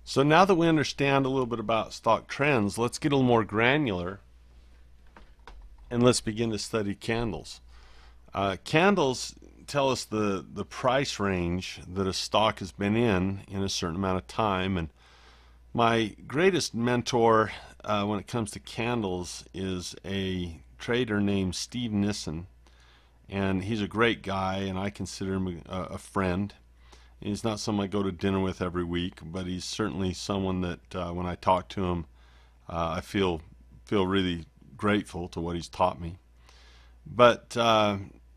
So now that we understand a little bit about stock trends, let's get a little more granular and let's begin to study candles. Candles tell us the price range that a stock has been in a certain amount of time. And my greatest mentor when it comes to candles is a trader named Steve Nissen. And he's a great guy, and I consider him a friend. He's not someone I go to dinner with every week, but he's certainly someone that when I talk to him, I feel really grateful to what he's taught me. But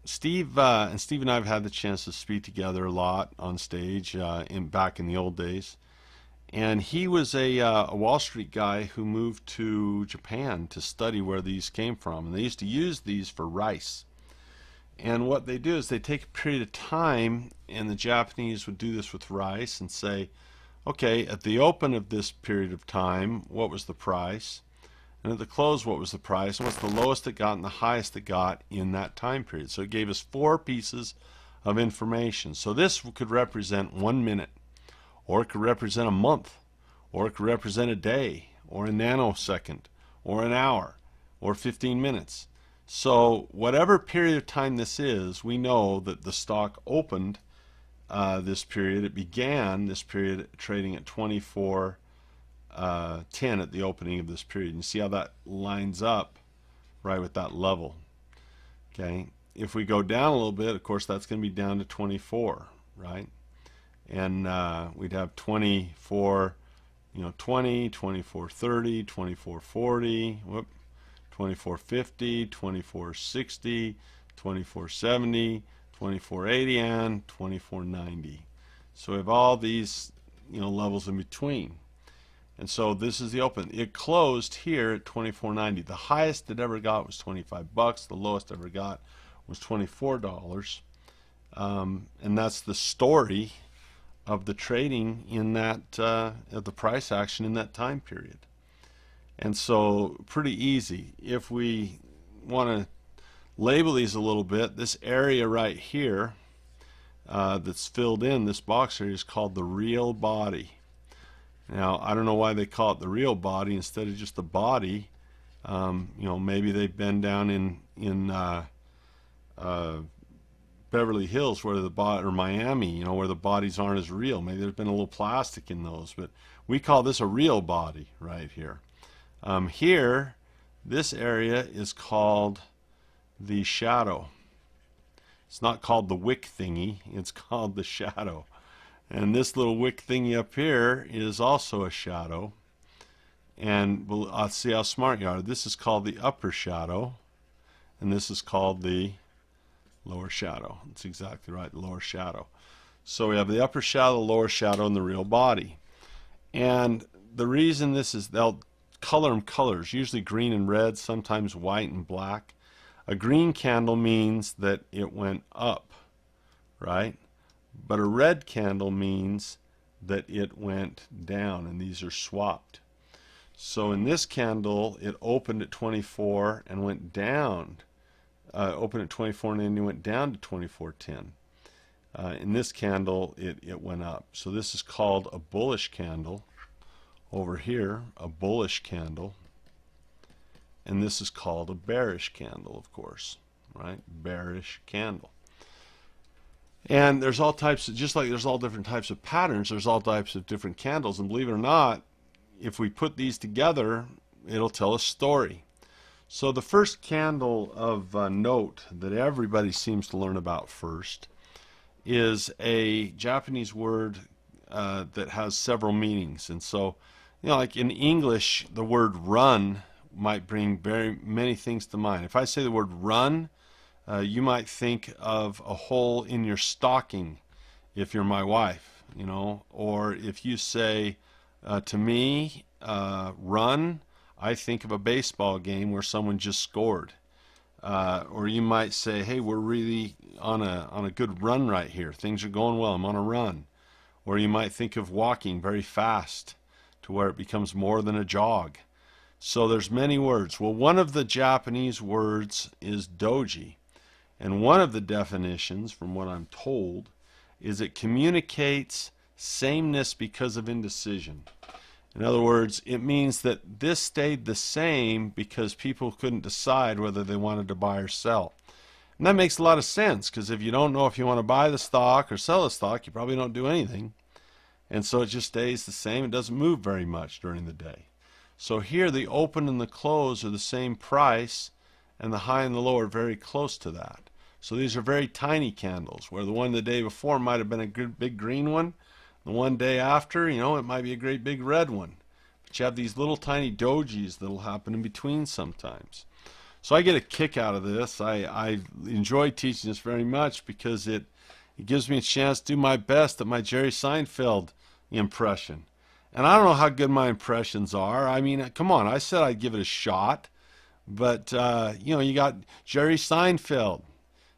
Steve and I have had the chance to speak together a lot on stage back in the old days. And he was a Wall Street guy who moved to Japan to study where these came from. And they used to use these for rice. And what they do is they take a period of time, and the Japanese would do this with rice and say, okay, at the open of this period of time, what was the price? And at the close, what was the price? And what's the lowest it got and the highest it got in that time period? So it gave us 4 pieces of information. So this could represent 1 minute, or it could represent a month, or it could represent a day, or a nanosecond, or an hour, or 15 minutes. So whatever period of time this is, we know that the stock opened this period. It began this period trading at 24.10 at the opening of this period. You see how that lines up right with that level. Okay. If we go down a little bit, of course, that's going to be down to 24, right? And we'd have 24, 20, 24.30, 24.40, 24.50, 24.60, 24.70, 24.80, and 24.90. So we have all these levels in between. And so this is the open. It closed here at 24.90. The highest it ever got was 25 bucks. The lowest it ever got was $24. And that's the story of the trading in that of the price action in that time period. And so pretty easy. If we want to label these a little bit, this area right here that's filled in, this box area, is called the real body. Now, I don't know why they call it the real body instead of just the body. Maybe they've been down in Beverly Hills where the body, or Miami, where the bodies aren't as real. Maybe there's been a little plastic in those, but we call this a real body right here. Here, this area is called the shadow. It's not called the wick thingy, it's called the shadow. And this little wick thingy up here is also a shadow. And I'll see how smart you are. This is called the upper shadow, and this is called the lower shadow. That's exactly right, the lower shadow. So we have the upper shadow, the lower shadow, and the real body. And the reason this is, they'll color them colors, usually green and red, sometimes white and black. A green candle means that it went up, right? But a red candle means that it went down, and these are swapped. So in this candle, it opened at 24 and went down. Opened at 24 and then it went down to 24.10. In this candle, it went up. So this is called a bullish candle. Over here, a bullish candle. And this is called a bearish candle, of course, right? Bearish candle. And there's all types of, just like there's all different types of patterns, there's all types of different candles. And believe it or not, if we put these together, it'll tell a story. So the first candle of note that everybody seems to learn about first is a Japanese word that has several meanings. And so, like in English, the word run might bring very many things to mind. If I say the word run, you might think of a hole in your stocking if you're my wife, or if you say to me, run, I think of a baseball game where someone just scored. Or you might say, hey, we're really on a good run right here. Things are going well. I'm on a run. Or you might think of walking very fast to where it becomes more than a jog. So there's many words. Well, one of the Japanese words is doji. And one of the definitions, from what I'm told, is it communicates sameness because of indecision. In other words, it means that this stayed the same because people couldn't decide whether they wanted to buy or sell. And that makes a lot of sense, because if you don't know if you want to buy the stock or sell the stock, you probably don't do anything. And so it just stays the same. It doesn't move very much during the day. So here the open and the close are the same price, and the high and the low are very close to that. So these are very tiny candles, where the one the day before might have been a good big green one. The one day after, it might be a great big red one. But you have these little tiny dojis that'll happen in between sometimes. So I get a kick out of this. I enjoy teaching this very much because it gives me a chance to do my best at my Jerry Seinfeld impression. And I don't know how good my impressions are. I mean, come on, I said I'd give it a shot. But, you got Jerry Seinfeld.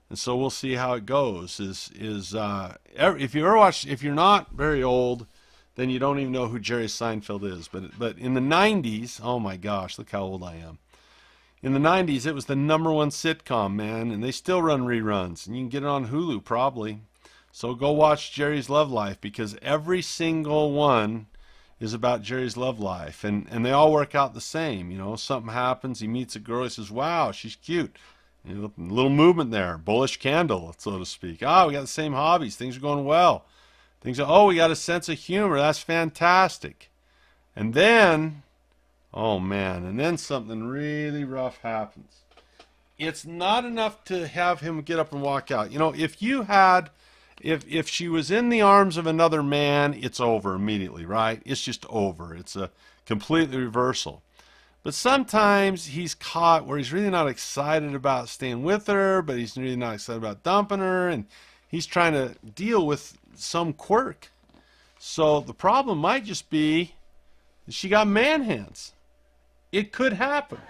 And so we'll see how it goes. If you ever watch, if you're not very old, then you don't even know who Jerry Seinfeld is. But in the 90s, oh my gosh, look how old I am. In the 90s, it was the #1 sitcom, man, and they still run reruns. And you can get it on Hulu, probably. So go watch Jerry's Love Life, because every single one is about Jerry's love life. And they all work out the same. Something happens, he meets a girl, he says, wow, she's cute. A little movement there, bullish candle, so to speak. We got the same hobbies. Things are going well. We got a sense of humor. That's fantastic. And then, oh man, and then something really rough happens. It's not enough to have him get up and walk out. If she was in the arms of another man, it's over immediately, right? It's just over. It's a completely reversal. But sometimes he's caught where he's really not excited about staying with her, but he's really not excited about dumping her, and he's trying to deal with some quirk. So the problem might just be that she got man hands. It could happen.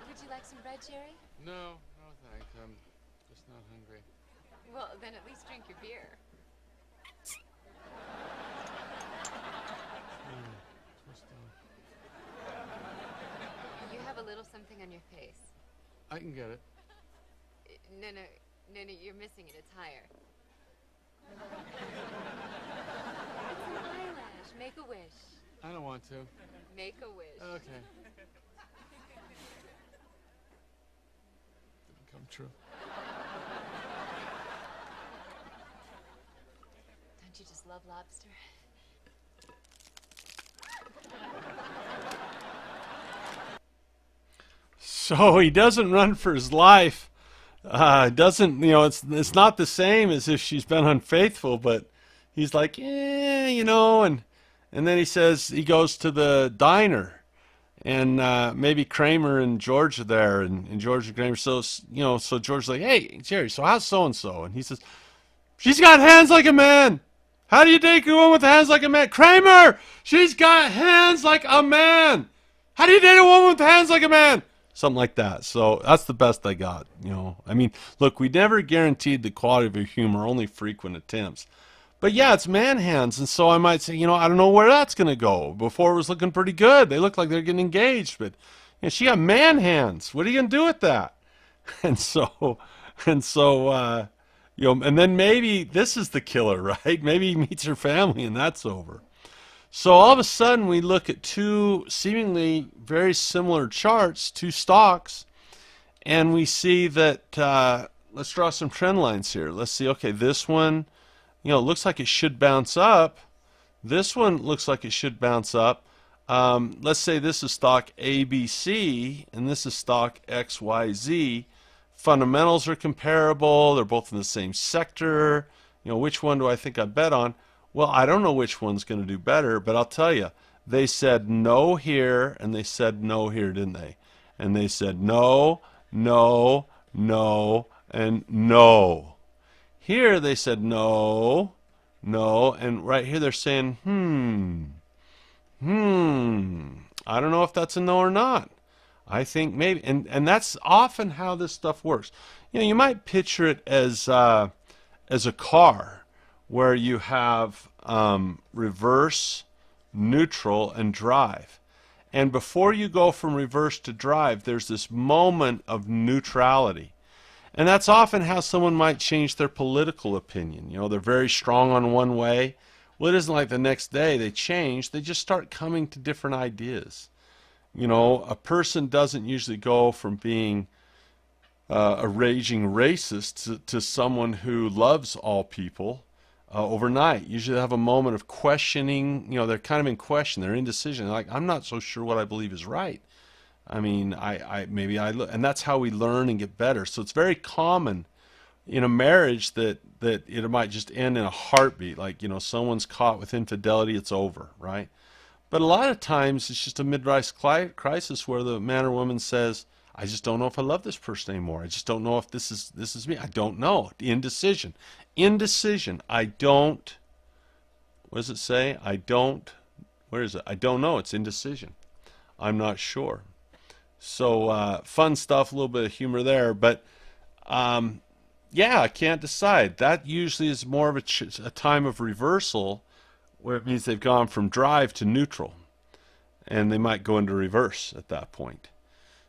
Would you like some bread, Jerry? No, thanks. I'm just not hungry. Well, then at least drink your beer. You have a little something on your face. I can get it. No, you're missing it. It's higher. It's an eyelash. Make a wish. I don't want to. Make a wish. Okay. Didn't come true. Don't you just love lobster? So he doesn't run for his life. It's not the same as if she's been unfaithful, but he's like, and then he goes to the diner, and maybe Kramer and George are there, and George and Kramer. So George's like, hey, Jerry, so how's so-and-so? And he says, she's got hands like a man. How do you date a woman with hands like a man? Kramer, she's got hands like a man. How do you date a woman with hands like a man? Something like that. So that's the best I got. I mean, look, we never guaranteed the quality of your humor, only frequent attempts. But yeah, it's man hands, and so I might say, I don't know where that's going to go. Before it was looking pretty good. They look like they're getting engaged, but she got man hands. What are you going to do with that? And then maybe this is the killer, right? Maybe he meets her family and that's over. So all of a sudden we look at two seemingly very similar charts, two stocks, and we see that, let's draw some trend lines here. Let's see, okay, this one, it looks like it should bounce up. This one looks like it should bounce up. Let's say this is stock ABC and this is stock XYZ. Fundamentals are comparable. They're both in the same sector. Which one do I think I bet on? Well, I don't know which one's going to do better, but I'll tell you, they said no here and they said no here, didn't they? And they said no, no, no, and no. Here they said no, no, and right here they're saying I don't know if that's a no or not. I think maybe, and that's often how this stuff works. You might picture it as a car, where you have reverse, neutral, and drive. And before you go from reverse to drive, there's this moment of neutrality. And that's often how someone might change their political opinion. They're very strong on one way. Well, it isn't like the next day they change. They just start coming to different ideas. You know, a person doesn't usually go from being a raging racist to someone who loves all people overnight. Usually they have a moment of questioning. You know, they're kind of in question. They're indecision. They're like, I'm not so sure what I believe is right. I mean, maybe I look, and that's how we learn and get better. So it's very common in a marriage that it might just end in a heartbeat. Like, you know, someone's caught with infidelity, it's over, right? But a lot of times it's just a midlife crisis where the man or woman says, I just don't know if I love this person anymore. I just don't know if this is me. I don't know. Indecision. Indecision. I don't, what does it say? I don't, where is it? I don't know. It's indecision. I'm not sure. So fun stuff, a little bit of humor there. But yeah, I can't decide. That usually is more of a time of reversal where it means they've gone from drive to neutral. And they might go into reverse at that point.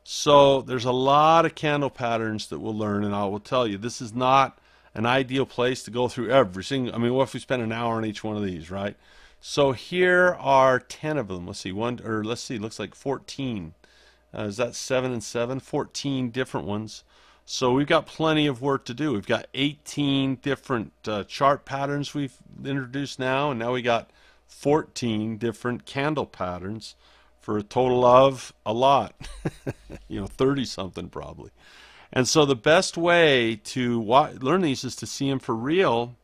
So there's a lot of candle patterns that we'll learn, and I will tell you, this is not an ideal place to go through every single, I mean, what if we spend an hour on each one of these, right? So here are 10 of them. Let's see, looks like 14. Is that 7 and 7? 14 different ones. So we've got plenty of work to do. We've got 18 different chart patterns we've introduced now, and now we got 14 different candle patterns for a total of a lot, you know, 30 something probably. And so the best way to learn these is to see them for real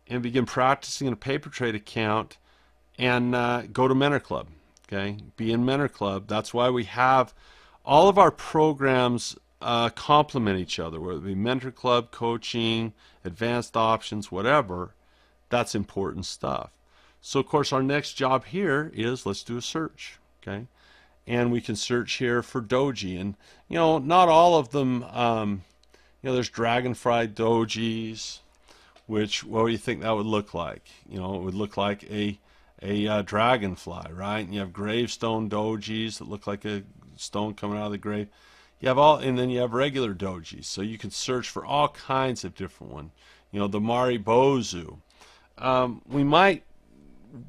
and begin practicing in a paper trade account and go to Mentor Club. Okay, be in Mentor Club. That's why we have all of our programs complement each other, whether it be Mentor Club, coaching, advanced options, whatever. That's important stuff. So of course our next job here is let's do a search. Okay, and we can search here for doji, and you know, not all of them. You know, there's dragonfly dojis, which, what do you think that would look like? You know, it would look like a dragonfly, right? And you have gravestone dojis that look like a stone coming out of the grave. You have all, and then you have regular dojis. So you can search for all kinds of different ones. You know, the Maribozu. We might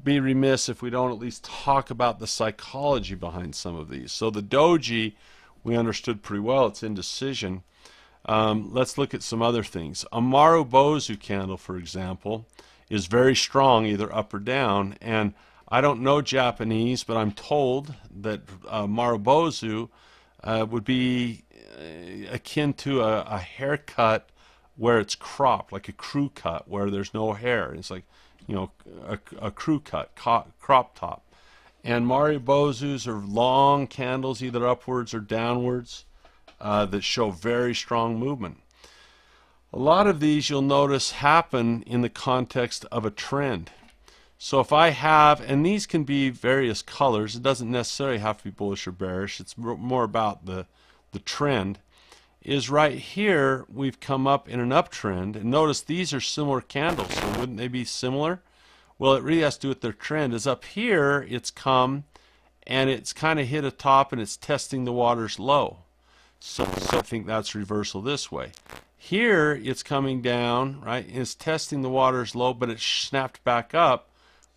be remiss if we don't at least talk about the psychology behind some of these. So the doji, we understood pretty well. It's indecision. Let's look at some other things. A Marubozu candle, for example, is very strong, either up or down. And I don't know Japanese, but I'm told that Marubozu would be akin to a haircut where it's cropped, like a crew cut, where there's no hair. It's like, you know, a crew cut, crop top. And Marubozus are long candles, either upwards or downwards, that show very strong movement. A lot of these you'll notice happen in the context of a trend. So if I have, and these can be various colors, it doesn't necessarily have to be bullish or bearish, it's more about the trend, is right here we've come up in an uptrend, and notice these are similar candles, so wouldn't they be similar? Well, it really has to do with their trend. Is up here it's come and it's kind of hit a top and it's testing the waters low. So I think that's reversal this way. Here it's coming down, right? It's testing the waters low, but it snapped back up,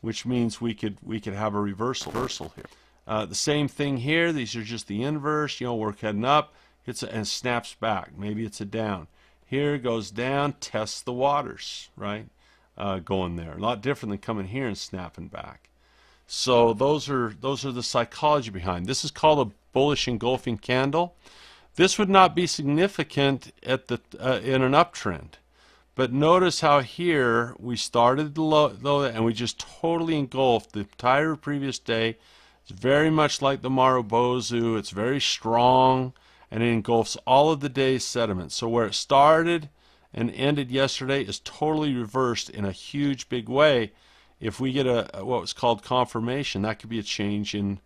which means we could have a reversal here. The same thing here. These are just the inverse. You know, we're heading up, and snaps back. Maybe it's a down. Here it goes down, tests the waters, right? Going there. A lot different than coming here and snapping back. So those are the psychology behind. This is called a bullish engulfing candle. This would not be significant at in an uptrend. But notice how here we started low and we just totally engulfed the entire previous day. It's very much like the Marubozu. It's very strong, and it engulfs all of the day's sediment. So where it started and ended yesterday is totally reversed in a huge big way. If we get what was called confirmation, that could be a change in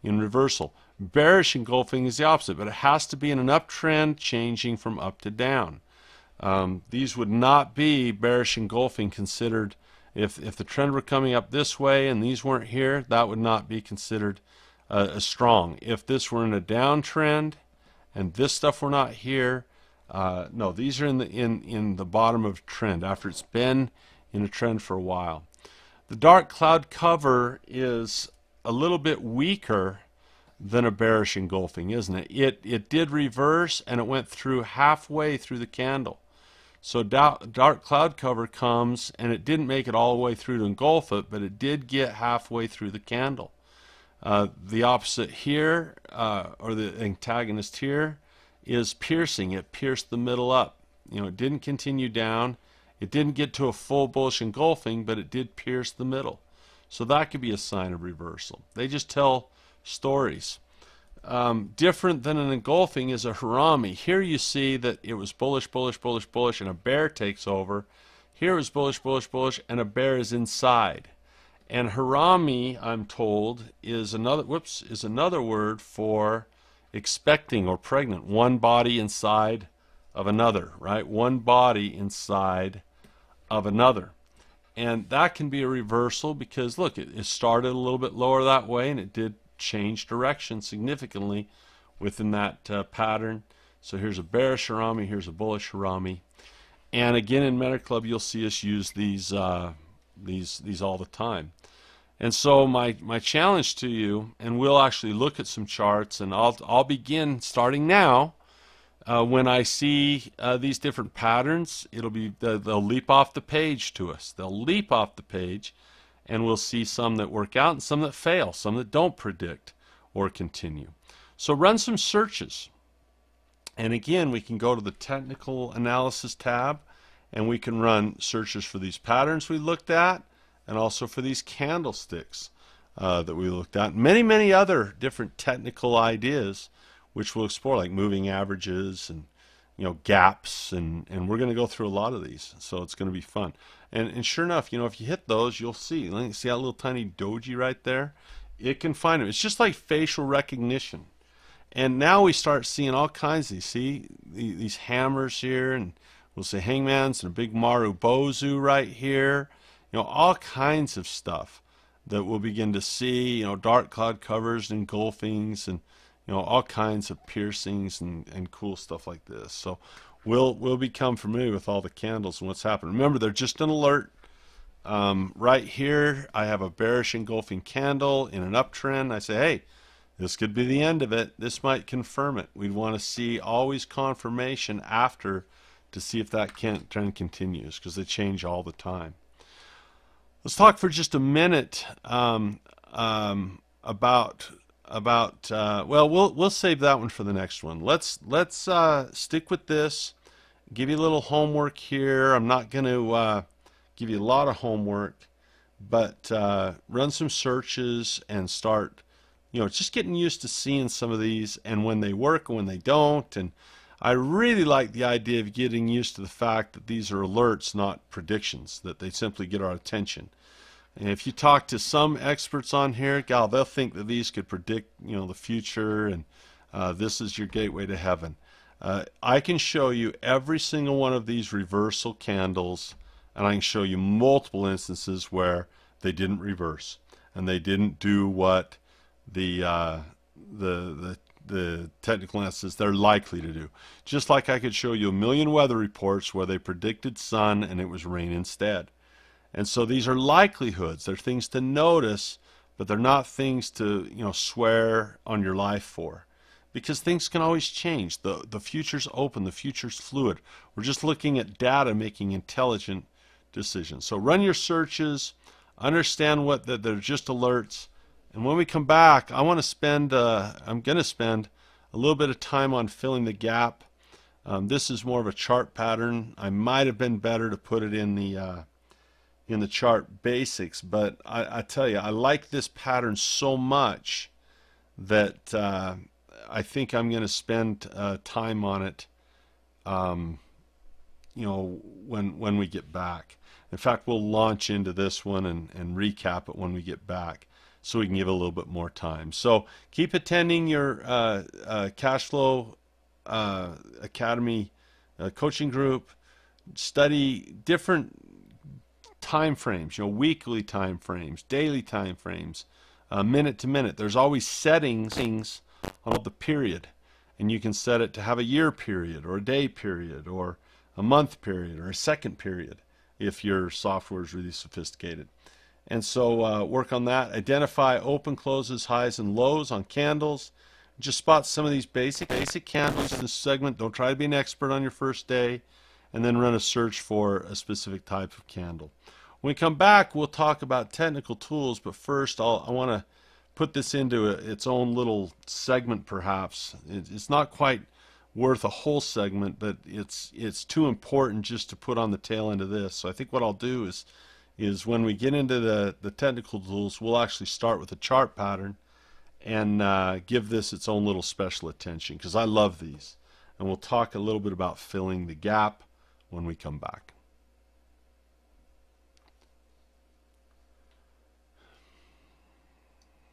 reversal. Bearish engulfing is the opposite, but it has to be in an uptrend changing from up to down. These would not be bearish engulfing considered. If the trend were coming up this way and these weren't here, that would not be considered as strong. If this were in a downtrend and this stuff were not here, no, these are in the bottom of a trend after it's been in a trend for a while. The dark cloud cover is a little bit weaker than a bearish engulfing, isn't it? It did reverse, and it went through halfway through the candle. So dark cloud cover comes, and it didn't make it all the way through to engulf it, but it did get halfway through the candle. The opposite here, or the antagonist here, is piercing. It pierced the middle up. You know, it didn't continue down. It didn't get to a full bullish engulfing, but it did pierce the middle. So that could be a sign of reversal. They just tell stories. Different than an engulfing is a harami. Here you see that it was bullish, bullish, bullish, bullish, and a bear takes over. Here it was bullish, bullish, bullish, and a bear is inside. And harami, I'm told, is another word for expecting or pregnant. One body inside of another, right? One body inside of another. And that can be a reversal because, look, it started a little bit lower that way, and it did change direction significantly within that pattern. So here's a bearish harami, here's a bullish harami. And again, in MetaClub, you'll see us use these all the time. And so my challenge to you, and we'll actually look at some charts, and I'll begin starting now. When I see these different patterns, they'll leap off the page to us. They'll leap off the page, and we'll see some that work out and some that fail, some that don't predict or continue. So run some searches. And again, we can go to the technical analysis tab, and we can run searches for these patterns we looked at, and also for these candlesticks that we looked at. Many, many other different technical ideas which we'll explore, like moving averages and gaps, and we're going to go through a lot of these. So it's going to be fun. And sure enough, if you hit those, you'll see. See that little tiny doji right there? It can find them. It's just like facial recognition. And now we start seeing all kinds of these. See these hammers here, and we'll say hangmans and a big marubozu right here. All kinds of stuff that we'll begin to see. Dark cloud covers, engulfings, and all kinds of piercings and cool stuff like this. So we'll become familiar with all the candles and what's happening. Remember, they're just an alert. Right here, I have a bearish engulfing candle in an uptrend. I say, hey, this could be the end of it. This might confirm it. We'd want to see always confirmation after to see if that trend continues, because they change all the time. Let's talk for just a minute about well, we'll save that one for the next one. Let's stick with this. Give you a little homework here. I'm not going to give you a lot of homework, but run some searches and start, just getting used to seeing some of these and when they work and when they don't. And I really like the idea of getting used to the fact that these are alerts, not predictions, that they simply get our attention. And if you talk to some experts on here, they'll think that these could predict, the future, and this is your gateway to heaven. I can show you every single one of these reversal candles, and I can show you multiple instances where they didn't reverse and they didn't do what the technical analysis they're likely to do. Just like I could show you a million weather reports where they predicted sun and it was rain instead. And so these are likelihoods. They're things to notice, but they're not things to swear on your life for, because things can always change. The future's open. The future's fluid. We're just looking at data, making intelligent decisions. So run your searches. Understand that they're just alerts. And when we come back, I'm going to spend a little bit of time on filling the gap. This is more of a chart pattern. I might have been better to put it in the chart basics, but I tell you, I like this pattern so much that I think I'm going to spend time on it, when we get back. In fact, we'll launch into this one and recap it when we get back, so we can give a little bit more time. So keep attending your Cashflow Academy coaching group. Study different time frames, weekly time frames, daily time frames, minute to minute. There's always settings on the period, and you can set it to have a year period or a day period or a month period or a second period if your software is really sophisticated. And so work on that. Identify open, closes, highs, and lows on candles. Just spot some of these basic candles in this segment. Don't try to be an expert on your first day. And then run a search for a specific type of candle. When we come back, we'll talk about technical tools. But first, I want to put this into its own little segment, perhaps. It's not quite worth a whole segment, but it's too important just to put on the tail end of this. So I think what I'll do is when we get into the technical tools, we'll actually start with a chart pattern and give this its own little special attention, because I love these. And we'll talk a little bit about filling the gap when we come back.